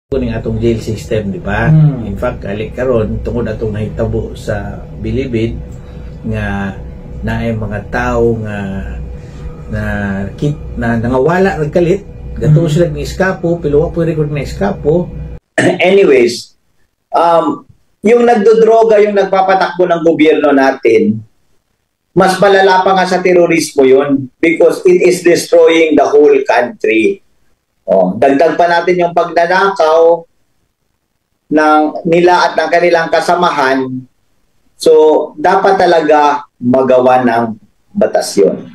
kuning atong jail system, di ba? In fact, alik karon tungod atong nahitabo sa bilibid nga naay mga tao nga na nangawala nagkalit gato sila ni eskapo pero wa pwede gud na eskapo. Anyways, yung nagdodroga, yung nagpapatakbo ng gobyerno natin, mas malala pa nga sa terorismo yun because it is destroying the whole country. Dagdag pa natin yung pagnanakaw nila at ng kanilang kasamahan. So, dapat talaga magawa ng batas yun.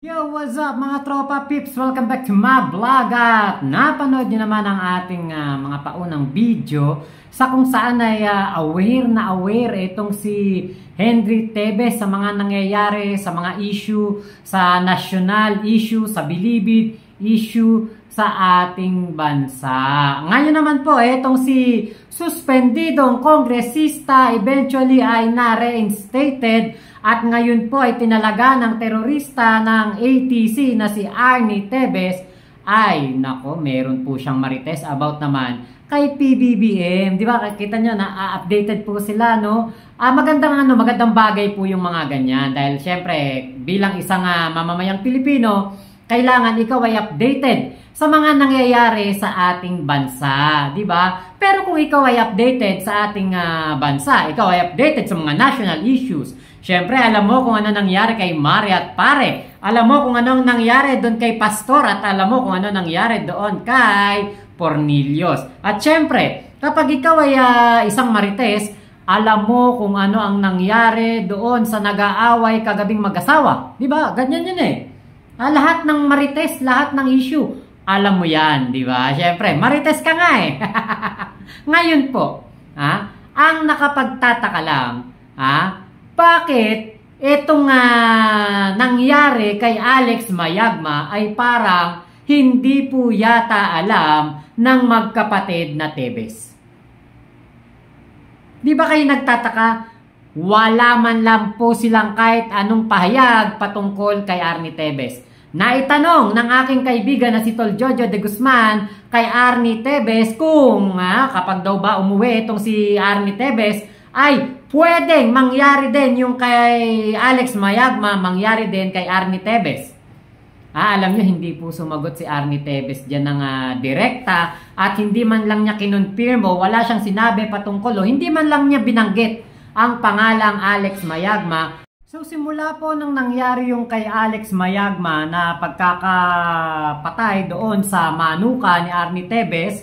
Yo, what's up mga tropa pips? Welcome back to my vlog. At napanood nyo naman ang ating mga paunang video sa kung saan ay aware itong si Henry Tevez sa mga nangyayari, sa mga issue, sa national issue, sa bilibid issue sa ating bansa. Ngayon naman po, itong si suspendidong kongresista eventually ay na-reinstated at ngayon po ay tinalaga ng terorista ng ATC na si Arnie Tevez. Ay, nako, meron po siyang marites about naman kay PBBM. Di ba? Kita nyo na updated po sila, no? Magandang bagay po yung mga ganyan. Dahil syempre, bilang isang mamamayang Pilipino, kailangan ikaw ay updated sa mga nangyayari sa ating bansa, di ba? Pero kung ikaw ay updated sa ating bansa, ikaw ay updated sa mga national issues, syempre alam mo kung ano nangyari kay Mari at Pare, alam mo kung anong nangyari doon kay Pastor, at alam mo kung ano nangyari doon kay Cornelius. At syempre, kapag ikaw ay isang marites, alam mo kung ano ang nangyari doon sa nag-aaway kagabing mag-asawa, di ba? Ganyan yun eh. Lahat ng marites, lahat ng issue, alam mo yan, di ba? Siyempre, marites ka nga eh. Ngayon po, ang nakapagtataka lang, bakit itong nangyari kay Alex Mayagma ay parang hindi po yata alam ng magkapatid na Tevez? Di ba kayo nagtataka? Wala man lang po silang kahit anong pahayag patungkol kay Arnie Tevez. Naitanong ng aking kaibigan na si Tol Jojo de Guzman kay Arnie Tevez kung kapag daw ba umuwi itong si Arnie Tevez ay pwedeng mangyari din yung kay Alex Mayagma, mangyari din kay Arnie Tevez. Alam nyo, hindi po sumagot si Arnie Tevez dyan ng direkta at hindi man lang niya kinonfirmo, wala siyang sinabi patungkol, hindi man lang niya binanggit ang pangalang Alex Mayagma. So simula po nang nangyari yung kay Alex Mayagma na pagkakapatay doon sa manuka ni Arnie Tevez,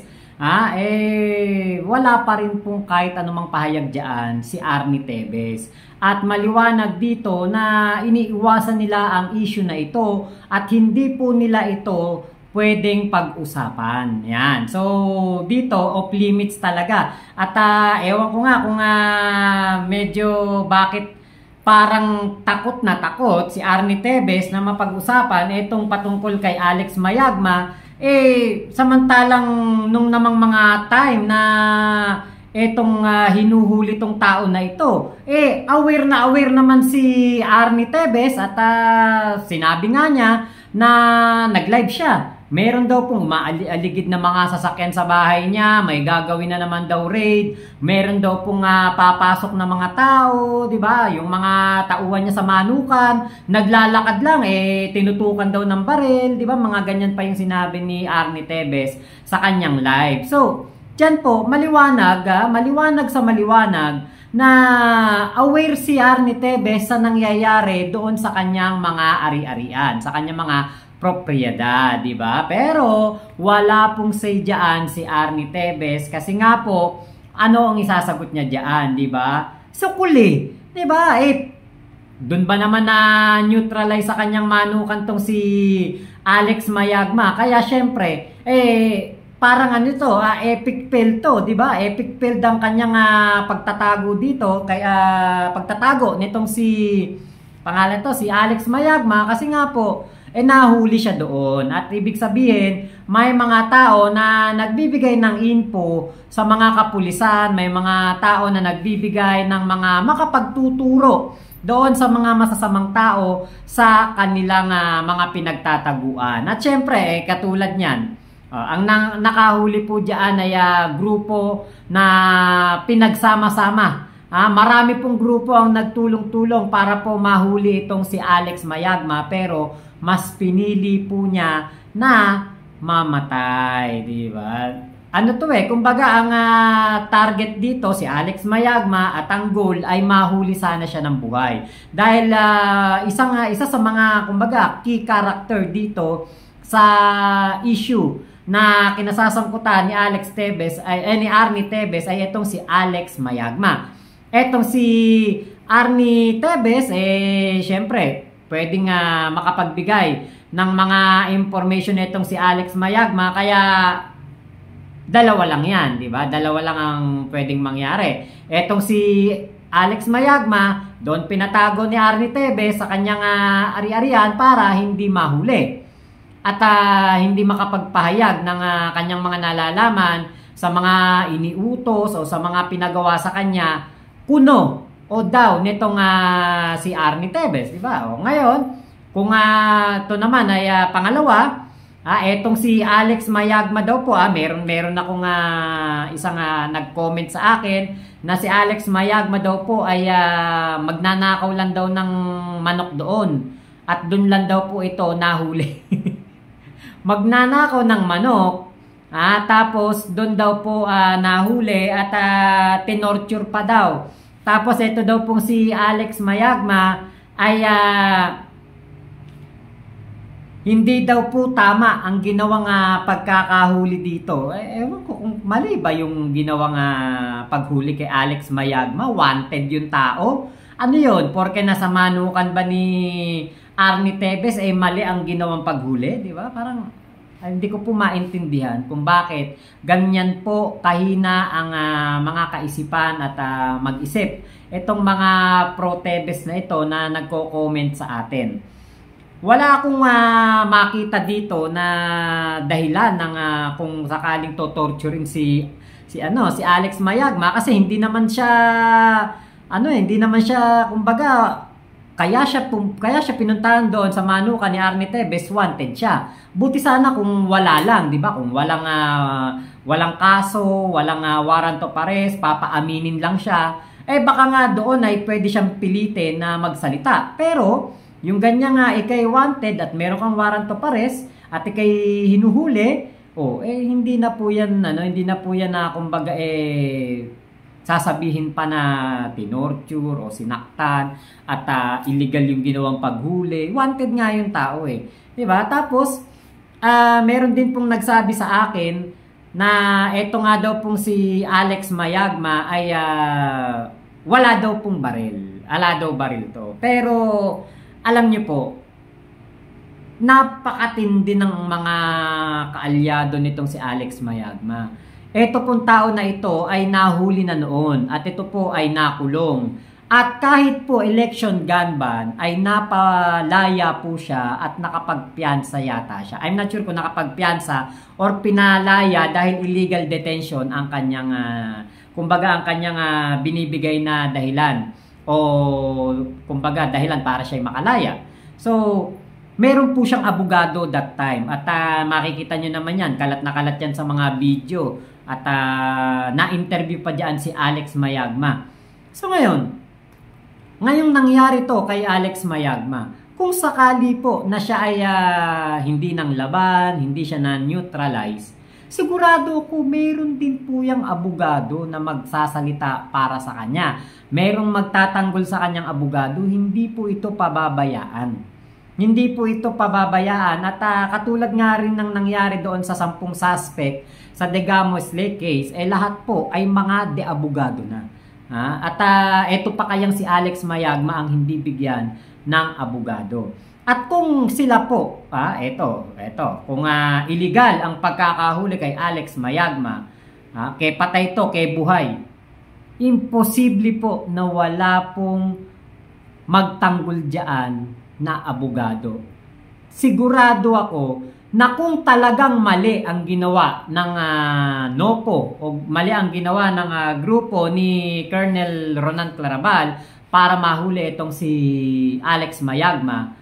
wala pa rin pong kahit anumang pahayag dyan si Arnie Tevez. At maliwanag dito na iniiwasan nila ang issue na ito at hindi po nila ito pwedeng pag-usapan. Yan. So, dito, off limits talaga. At ewan ko nga kung medyo bakit parang takot na takot si Arnie Tevez na mapag-usapan itong patungkol kay Alex Mayagma. Samantalang nung namang mga time na etong hinuhuli tong tao na ito, aware naman si Arnie Tevez at sinabi nga niya na nag-live siya. Meron daw pong maaligid na mga sasakyan sa bahay niya, may gagawin na naman daw raid, meron daw pong papasok na mga tao, di ba? Yung mga tauhan niya sa manukan, naglalakad lang, tinutukan daw ng baril, di ba? Mga ganyan pa yung sinabi ni Arnie Tevez sa kanyang live. So, dyan po, maliwanag sa maliwanag na aware si Arnie Tevez sa nangyayari doon sa kanyang mga ari-arian, sa kanyang mga propriedad, di ba? Pero wala pong say dyan si Arnie Tevez kasi nga po, ano ang isasagot niya dyan, di ba? Sukuli, di ba? Doon ba naman na neutralize sa kanyang manukan tong si Alex Mayagma? Kaya syempre, parang ano to, epic fail to, di ba? Epic fail ang kanyang pagtatago dito, kaya pagtatago nitong si pangalan to, si Alex Mayagma kasi nga po nahuli siya doon. At ibig sabihin, may mga tao na nagbibigay ng info sa mga kapulisan, may mga tao na nagbibigay ng mga makapagtuturo doon sa mga masasamang tao sa kanilang mga pinagtataguan. At syempre, katulad niyan, ang nakahuli po diyan ay grupo na pinagsama-sama. Marami pong grupo ang nagtulong-tulong para po mahuli itong si Alex Mayagma, pero mas pinili po niya na mamatay, di ba? Ano to kumbaga ang target dito si Alex Mayagma at ang goal ay mahuli sana siya ng buhay. Dahil isa sa mga kumbaga key character dito sa issue na kinasasangkutan ni Alex Tevez ni Arnie Tevez ay itong si Alex Mayagma. Etong si Arnie Tevez syempre pwedeng makapagbigay ng mga information nitong si Alex Mayagma, kaya dalawa lang yan, di ba? Dalawa lang ang pwedeng mangyari. Etong si Alex Mayagma, doon pinatago ni Arnie Tevez sa kanyang ari-arian para hindi mahuli at hindi makapagpahayag ng kanyang mga nalalaman sa mga iniutos o sa mga pinagawa sa kanya kuno o daw nitong si Arnie Tevez, di ba? O ngayon, kung ito naman ay pangalawa, etong si Alex Mayagma daw po, meron akong isang nag-comment sa akin na si Alex Mayagma daw po ay magnanakaw lang daw ng manok doon at doon lang daw po ito nahuli. Magnanakaw ng manok, tapos doon daw po nahuli at tinorture pa daw. Tapos ito daw pong si Alex Mayagma ay hindi daw po tama ang ginawang pagkakahuli dito. Ewan ko kung mali ba yung ginawang paghuli kay Alex Mayagma. Wanted yung tao. Ano yun? Porke nasa manukan ba ni Arnie Tevez mali ang ginawang paghuli? Di ba? Parang hindi ko po maintindihan kung bakit ganyan po kahina ang mga kaisipan at mag-isip itong mga pro-Tevez na ito na nagko-comment sa atin. Wala akong makita dito na dahilan ng kung sakaling torturing si Alex Mayagma, kasi hindi naman siya kumbaga kaya siya pinuntahan doon sa manukan ni Arnie Tevez, wanted siya. Buti sana kung wala lang, di ba? Kung walang kaso, walang warrant of arrest, papaaminin lang siya. Baka nga doon ay pwede siyang pilitin na magsalita. Pero yung ganyan ikay wanted at meron kang warrant of arrest at ikay hinuhuli, hindi na po yan na kumbaga sasabihin pa na tinorture o sinaktan at illegal yung ginawang paghuli. Wanted nga yung tao di ba? Tapos meron din pong nagsabi sa akin na eto nga daw pong si Alex Mayagma ay wala daw pong baril. Ala daw baril to. Pero alam niyo po, napakatindi ng mga kaalyado nitong si Alex Mayagma. Ito pong tao na ito ay nahuli na noon at ito po ay nakulong. At kahit po election gun ban ay napalaya po siya at nakapagpiyansa yata siya. I'm not sure kung nakapagpiyansa or pinalaya dahil illegal detention ang kanyang kumbaga ang kanyang binibigay na dahilan o kumbaga dahilan para siya makalaya. So meron po siyang abogado that time at makikita nyo naman yan, kalat na kalat yan sa mga video at na-interview pa dyan si Alex Mayagma. So ngayong nangyari to kay Alex Mayagma, kung sakali po na siya ay hindi nang laban, hindi siya na-neutralize, sigurado ko meron din po yung abogado na magsasalita para sa kanya. Merong magtatanggol sa kanyang abogado, hindi po ito pababayaan. Hindi po ito pababayaan at katulad nga rin ng nangyari doon sa 10 suspect sa Degamos Lake case, lahat po ay mga de-abogado na. At ito pa kayang si Alex Mayagma ang hindi bigyan ng abogado. At kung sila po, kung illegal ang pagkakahuli kay Alex Mayagma, kay patay to, kay buhay, imposible po na wala pong magtanggol dyan na abogado. Sigurado ako na kung talagang mali ang ginawa ng NOPO o mali ang ginawa ng grupo ni Colonel Ronan Clarabal para mahuli itong si Alex Mayagma,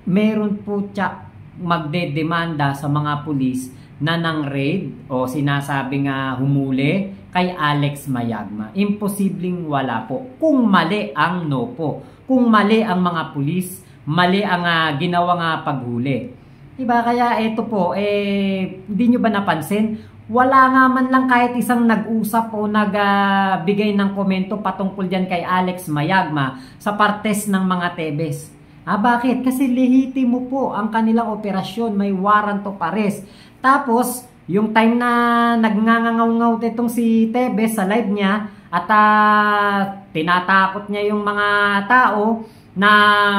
meron po siya magdedemanda sa mga pulis na nang raid o sinasabing humuli kay Alex Mayagma. Imposibleng wala po. Kung mali ang no po. Kung mali ang mga pulis, mali ang ginawang paghuli. Diba? Kaya ito po, hindi nyo ba napansin? Wala nga man lang kahit isang nag-usap o nagbigay ng komento patungkol dyan kay Alex Mayagma sa partes ng mga Tebes. Bakit? Kasi lehitimo po ang kanilang operasyon, may warrant of arrest. Tapos, yung time na nagngangangaw-ngaw itong si Tebes sa live niya at tinatakot niya yung mga tao na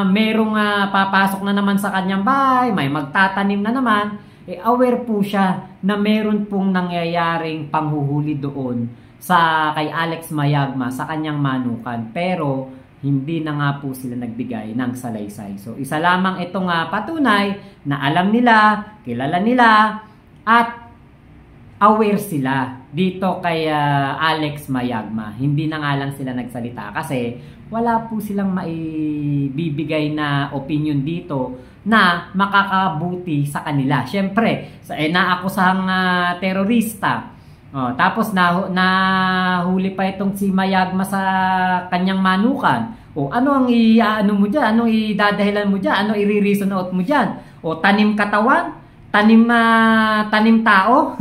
merong papasok na naman sa kanyang bahay, may magtatanim na naman, aware po siya na meron pong nangyayaring panghuhuli doon sa kay Alex Mayagma sa kanyang manukan. Pero hindi na nga po sila nagbigay ng salaysay. So isa lamang itong patunay na alam nila, kilala nila, at aware sila dito kay Alex Mayagma. Hindi na nga lang sila nagsalita kasi wala po silang maibibigay na opinion dito na makakabuti sa kanila. Siyempre, naakusahang terorista. Tapos nahuli pa itong si Mayagma sa kanyang manukan. Ano ang ano mo diyan? Anong idadahilan mo diyan? Ano i-reason out mo diyan? Tanim katawan? Tanim tao?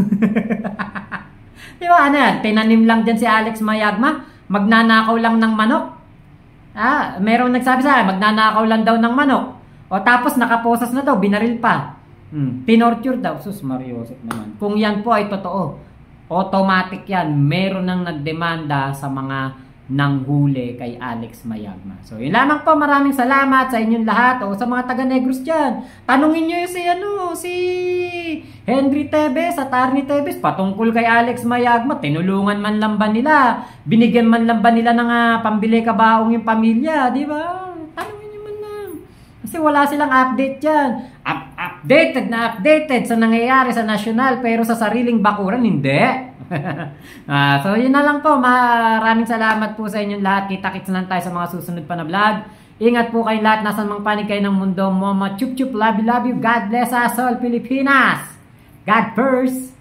Di ba ano yan? Tinanim lang diyan si Alex Mayagma? Magnanakaw lang ng manok? Merong nagsabi sa akin, magnanakaw lang daw ng manok. Tapos nakaposas na daw, binaril pa. Tinorture daw. Sus Mariosep naman. Kung yan po ay totoo, automatic yan. Meron nang nagdemanda sa mga nanghuli kay Alex Mayagma. So, yun lamang po. Maraming salamat sa inyong lahat o sa mga taga-Negros dyan. Tanungin nyo si Henry Tebes at Arnie Tebes patungkol kay Alex Mayagma. Tinulungan man lang ba nila? Binigyan man lang ba nila ng pambili kabaong yung pamilya? Di ba? Tanungin nyo man lang. Kasi wala silang update dyan. Updated sa nangyayari sa nasyonal pero sa sariling bakuran, hindi. So yun na lang po. Maraming salamat po sa inyong lahat. Kita-kits lang tayo sa mga susunod pa na vlog. Ingat po kayo lahat. Nasaan mang panig kayo ng mundo. Mama chup chup, love you, love you. God bless us all, Pilipinas. God first.